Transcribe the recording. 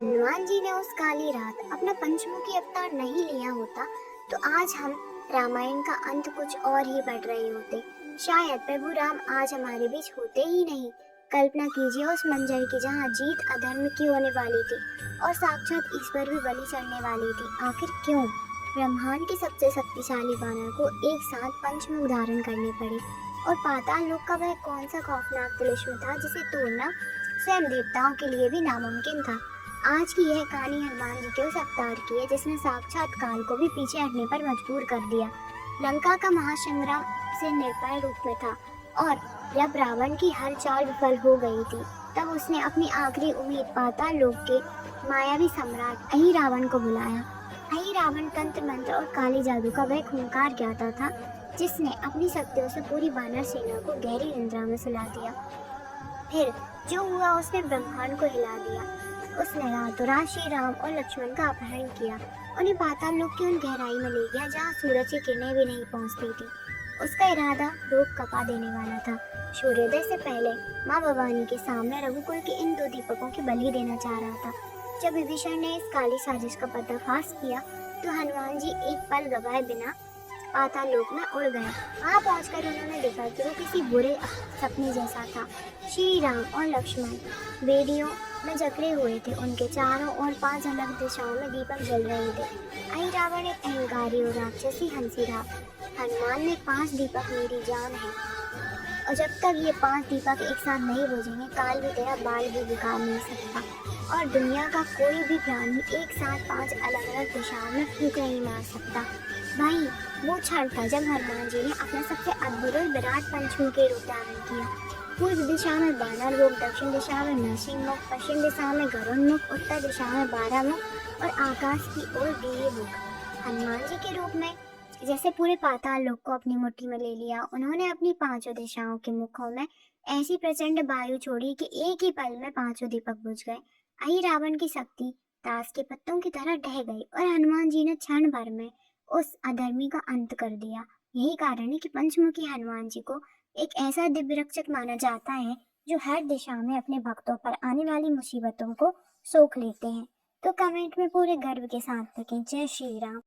हनुमान जी ने उस काली रात अपना पंचमुखी अवतार नहीं लिया होता तो आज हम रामायण का अंत कुछ और ही पढ़ रहे होते। शायद प्रभु राम आज हमारे बीच होते ही नहीं। कल्पना कीजिए उस मंजर की जहाँ जीत अधर्म की होने वाली थी और साक्षात ईश्वर भी बलि चढ़ने वाली थी। आखिर क्यों ब्रह्मांड के सबसे शक्तिशाली वानर को एक साथ पंचमुख धारण करने पड़े? और पाताल लोक का वह कौन सा खौफनाक तिलिस्म था जिसे तोड़ना स्वयं देवताओं के लिए भी नामुमकिन था? आज की यह कहानी हनुमान जी के उस अवतार की है जिसने साक्षात काल को भी पीछे हटने पर मजबूर कर दिया। लंका का महासंग्राम से निर्भय रूप में था और जब रावण की हर चाल विफल हो गई थी तब उसने अपनी आखिरी उम्मीद पाताल लोक के मायावी सम्राट अहि रावण को बुलाया। अहि रावण तंत्र मंत्र और काली जादू का वह खूंखार ज्ञाता था जिसने अपनी शक्तियों से पूरी वानर सेना को गहरी निद्रा में सुला दिया। फिर जो हुआ उसने ब्रह्मांड को हिला दिया। उसने रातों रात श्री राम और लक्ष्मण का अपहरण किया, उन्हें पाताल लोक की उन गहराई में ले गया जहाँ सूरज की किरणें भी नहीं पहुँचती थी। उसका इरादा लोक कपा देने वाला था। सूर्योदय से पहले माँ भवानी के सामने रघुकुल के इन दो दीपकों की बलि देना चाह रहा था। जब विभीषण ने इस काली साजिश का पर्दाफाश किया तो हनुमान जी एक पल गवाए बिना पाताल लोक में उड़ गए। वहां पहुंचकर उन्होंने देखा कि वो किसी बुरे सपने जैसा था। श्री राम और लक्ष्मण बेड़ियों में जकड़े हुए थे। उनके चारों ओर 5 अलग दिशाओं में दीपक जल रहे थे। आई रावण एक अहंकारी और राक्षसी हंसी था। हनुमान ने 5 दीपक मेरी जान है और जब तक ये 5 दीपक एक साथ नहीं बुझेंगे काल भी तेरा बाल भी बिगाड़ नहीं सकता और दुनिया का कोई भी प्राणी एक साथ 5 अलग अलग दिशाओं में फूंक नहीं मार सकता। भाई वो क्षण था जब हनुमान जी ने अपना सबसे अद्भुत और विराट पंचमुखी रूप धारण किया। पूर्व दिशा में वानर मुख, दक्षिण दिशा में नरसिंह मुख, पश्चिम दिशा में गरुड़ मुख, उत्तर दिशा में बारह मुख और आकाश की ओर वीर मुख। हनुमान जी के रूप में जैसे पूरे पाताल लोक को अपनी मुट्ठी में ले लिया। उन्होंने अपनी 5 दिशाओं के मुखों में ऐसी प्रचंड वायु छोड़ी कि एक ही पल में 5 दीपक बुझ गए। अहि रावण की शक्ति ताश के पत्तों की तरह ढह गई और हनुमान जी ने क्षण भर में उस अधर्मी का अंत कर दिया। यही कारण है कि पंचमुखी हनुमान जी को एक ऐसा दिव्य रक्षक माना जाता है जो हर दिशा में अपने भक्तों पर आने वाली मुसीबतों को सोख लेते हैं। तो कमेंट में पूरे गर्व के साथ लिखें जय श्री राम।